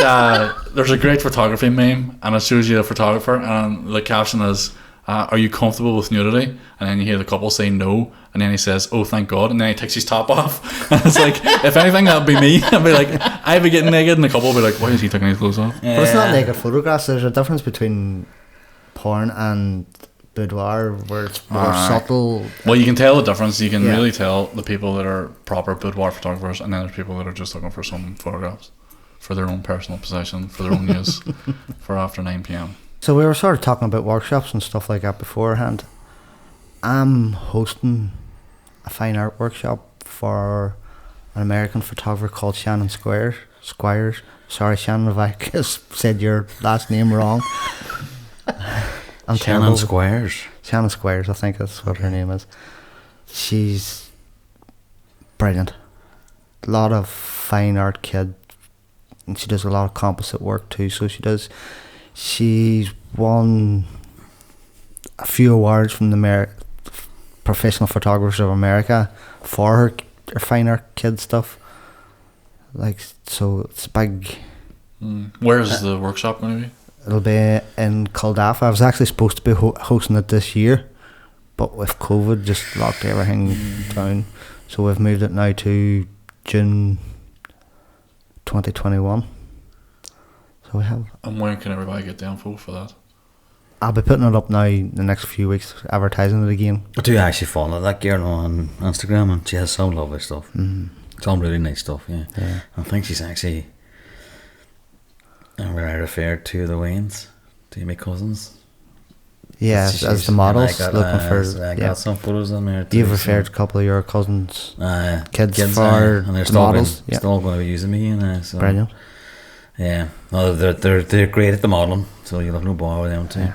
There's a great photography meme, and it shows you a photographer, and the caption is, "Are you comfortable with nudity?" And then you hear the couple say no, and then he says, "Oh, thank God," and then he takes his top off. And it's like, if anything, that'd be me. I'd be like, I'd be getting naked, and the couple would be like, "Why is he taking his clothes off?" But it's not naked photographs. There's a difference between porn and boudoir, where it's more subtle. Well, you can tell the difference. You can really tell the people that are proper boudoir photographers, and then there's people that are just looking for some photographs for their own personal possession, for their own use, for after 9 p.m. So we were sort of talking about workshops and stuff like that beforehand. I'm hosting a fine art workshop for an American photographer called Shannon Squires. Sorry, Shannon, if I said your last name wrong. I'm Shannon Squires. Shannon Squires, I think that's what her name is. She's brilliant. A lot of fine art kid, and she does a lot of composite work too. So she's won a few awards from the Professional Photographers of America for her fine art kid stuff. Like, so it's big. Where is the workshop going to be? It'll be in Culdaff. I was actually supposed to be hosting it this year, but with COVID just locked everything down. So we've moved it now to June 2021. So we have. And when can everybody get the info for that? I'll be putting it up now the next few weeks, advertising it again. I do actually follow that girl on Instagram, and she has some lovely stuff. Some really nice stuff, yeah. I think she's actually, and where I referred to the Waynes, to my cousins. Yeah, as the models, looking for. I got some photos in there too. You've referred a couple of your cousins' kids for and they're still models. still going to be using me, so. Brilliant. Yeah, no, they're great at the modelling, so you'll have no bother with them too. Yeah.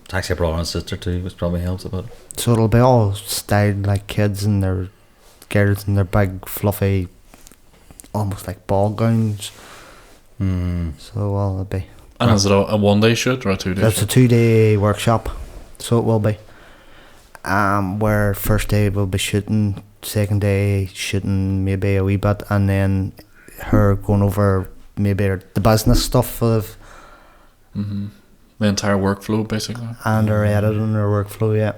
It's actually a brother and sister too, which probably helps a bit. So it'll be all styled like kids and their girls in their big fluffy, almost like ball gowns. So it'll be. And is it a 1 day shoot or a 2 day? It's a 2-day workshop, so it will be. Where first day we'll be shooting, second day shooting maybe a wee bit, and then her going over maybe the business stuff of. The entire workflow, basically. And her editing, her workflow, yeah.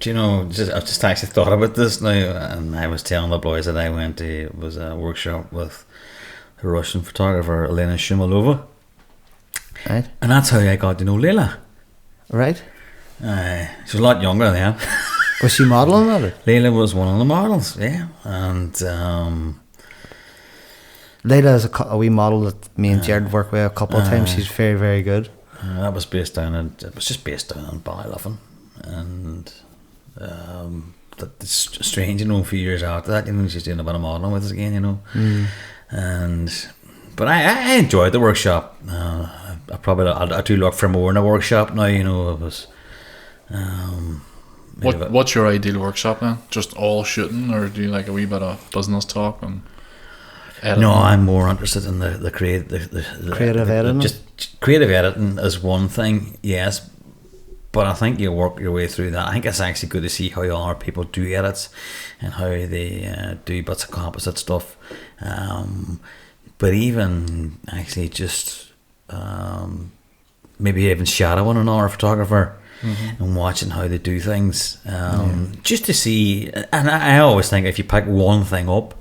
Do you know, I've just actually thought about this now, and I was telling the boys that I went to was a workshop with a Russian photographer, Elena Shumalova. Right. And that's how I got to know Leila. Right. She was a lot younger than I am. Was she modelling at it? Leila was one of the models, yeah. And Leila is a wee model that me and Jared worked with a couple of times. She's very, very good. That was based down in, it was just based down in Ballyluffin, and it's strange, you know, a few years after that, you know, she's doing a bit of modelling with us again, you know. But I enjoyed the workshop. I do look for more in a workshop now, you know. It was what's your ideal workshop then? Just all shooting, or do you like a wee bit of business talk and editing? No, I'm more interested in the creative editing. Just creative editing is one thing, yes, but I think you work your way through that. I think it's actually good to see how other people do edits and how they do bits of composite stuff. But even actually just maybe even shadowing another photographer and watching how they do things, just to see. And I always think if you pick one thing up,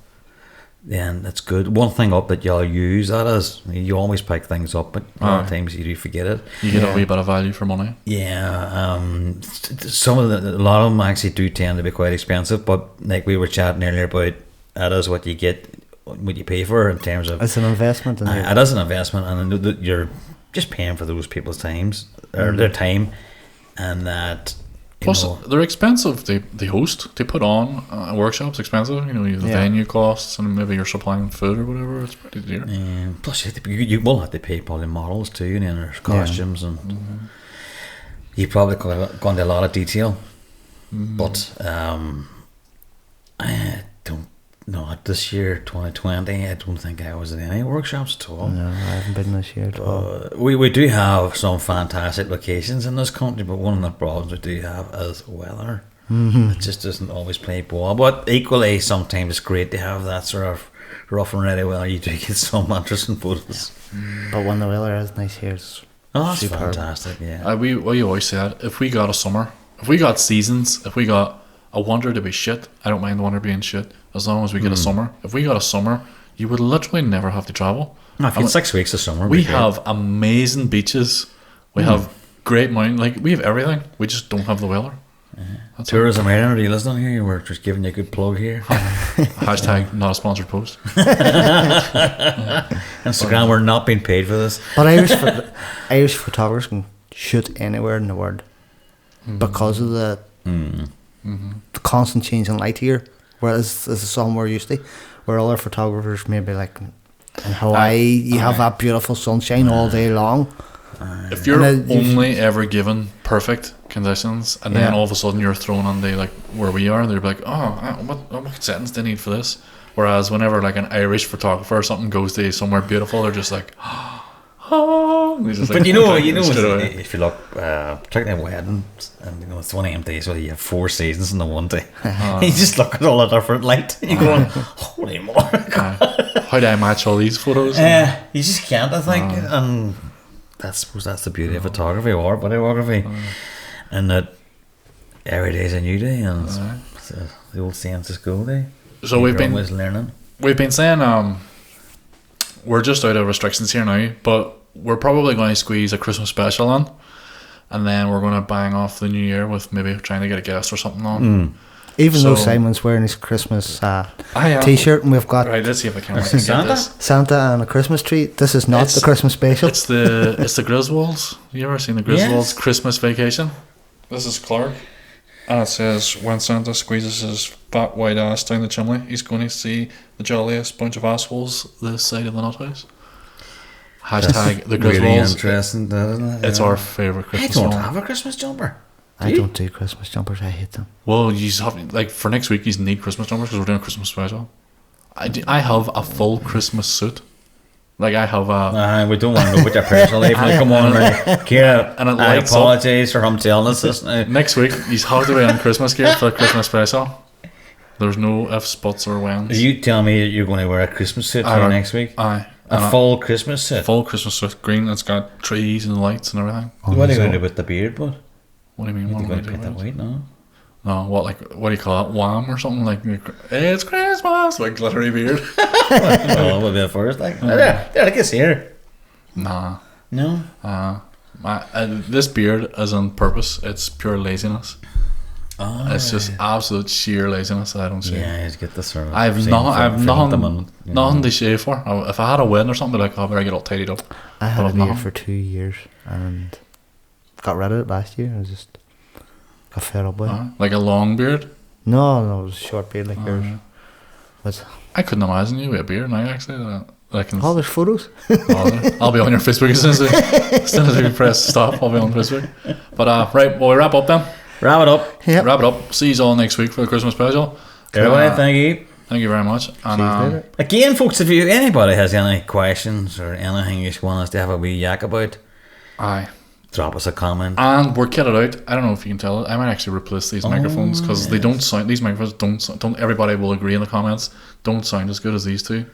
then that's good. One thing up that you'll use, that is, you always pick things up, but a lot of times you do forget it. You get a wee bit of value for money. Yeah, a lot of them actually do tend to be quite expensive, but like we were chatting earlier about, that is what you get, what you pay for in terms of. It's an investment. It is an investment, and you're just paying for those people's times, or their time, and that. Plus, they're expensive. They host, they put on workshops. Expensive, you know. You have the venue costs, and maybe you're supplying food or whatever. It's pretty dear. Plus, you will have to pay probably models too, and then there's costumes, and you probably go into a lot of detail. But I don't know. This year, 2020, I don't think I was at any workshops at all. No, I haven't been this year at all. We do have some fantastic locations in this country, but one of the problems we do have is weather. It just doesn't always play ball. But equally, sometimes it's great to have that sort of rough and ready weather. You do get some interesting photos. But when the weather is nice here, it's that's superb. fantastic. Yeah. We always said, if we got a summer, if we got seasons, if we got a winter to be shit, I don't mind the winter being shit, as long as we get a summer. If we got a summer, you would literally never have to travel. No, if you had 6 weeks of summer, we have amazing beaches. We have great mountains. Like, we have everything. We just don't have the weather. Tourism Ireland, are you listening here? We're just giving you a good plug here. Hashtag not a sponsored post. Instagram, we're not being paid for this. But Irish photographers can shoot anywhere in the world because of the constant change in light here. Whereas this is something we're used to, where other photographers maybe like in Hawaii, you have that beautiful sunshine all day long. If you're only ever given perfect conditions, and then all of a sudden you're thrown on the, like where we are, they're like, what settings do they need for this? Whereas whenever like an Irish photographer or something goes to somewhere beautiful, they're just like, but you know, if you look, particularly at weddings, and you know it's one of them days where you have 4 seasons in the one day. You just look at all the different light, and you're going, holy moly! How do I match all these photos? You just can't, I think, and I suppose that's the beauty of photography or videography, and that every day is a new day, and the old saying is school day. So we've been always learning. We've been saying we're just out of restrictions here now, but we're probably going to squeeze a Christmas special on, and then we're going to bang off the New Year with maybe trying to get a guest or something on. Even though So- Simon's wearing his Christmas I am. t-shirt, and we've got Right, let's see if I can get Santa? this. Santa and a Christmas tree. This is not It's- the Christmas special. It's the Griswolds. You ever seen the Griswolds Yes. Christmas Vacation? This is Clark, and it says when Santa squeezes his fat white ass down the chimney, he's going to see the jolliest bunch of assholes this side of the nut house. Hashtag the Really Griswolds. interesting, isn't it? It's Yeah. our favorite I Christmas don't song. have a Christmas jumper. I don't do Christmas jumpers. I hate them. Well, you have like for next week. You need Christmas jumpers because we're doing a Christmas special. I have a full Christmas suit. Like I have a. We don't want to go with your personal life. Like, come on, right? Kira, And it I lights up. apologise for him telling us this now. Next week, you have to be in Christmas gear for the Christmas special. There's no ifs, buts, or whens. You tell me you're going to wear a Christmas suit I for don't- next week? Aye. A full Christmas suit? Full Christmas suit, green. It's got trees and lights and everything. What are you going to do with the beard, bud? What do you mean? You're What am I going to doing paint that with it? white, no? No, what do you call it? Wham or something like? It's Christmas, like glittery beard. Oh, we'll be the first. Like, there, I guess here. Nah. No? This beard is on purpose. It's pure laziness. Oh, It's just absolute sheer laziness that I don't see. yeah, you get the sort of. I've same nothing feeling at the moment, you know. to shave for. If I had a wedding or something, I'd be like, oh, I better get all tidied up. I had But a I've beard nothing. for 2 years and got rid of it last year. I was just got fed up with it. Like a long beard. No, it was a short beard like yours. yeah. Was I couldn't imagine you with a beard now. Actually, that I can. there's photos. I'll be on your Facebook as soon as we press stop. I'll be on Facebook. But right, well, we wrap up then. Wrap it up. Yep. Wrap it up. See you all next week for the Christmas special. Everybody, thank you. Thank you very much. See you And later. Again, folks, if anybody has any questions or anything you just want us to have a wee yak about, aye. drop us a comment. And we're kitted out. I don't know if you can tell. I might actually replace these microphones because they don't sound. These microphones don't. Everybody will agree in the comments. Don't sound as good as these two.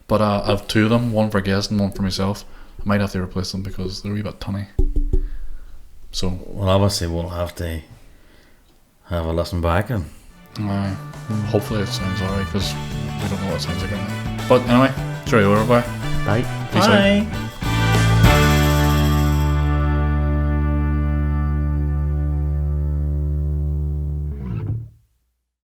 But I have two of them. One for guests and one for myself. I might have to replace them because they're a wee bit tunny. So Well, obviously, we'll have to have a listen back and. hopefully it sounds alright because we don't know what it sounds like right now. But anyway, cheerio everybody. Bye. Peace out.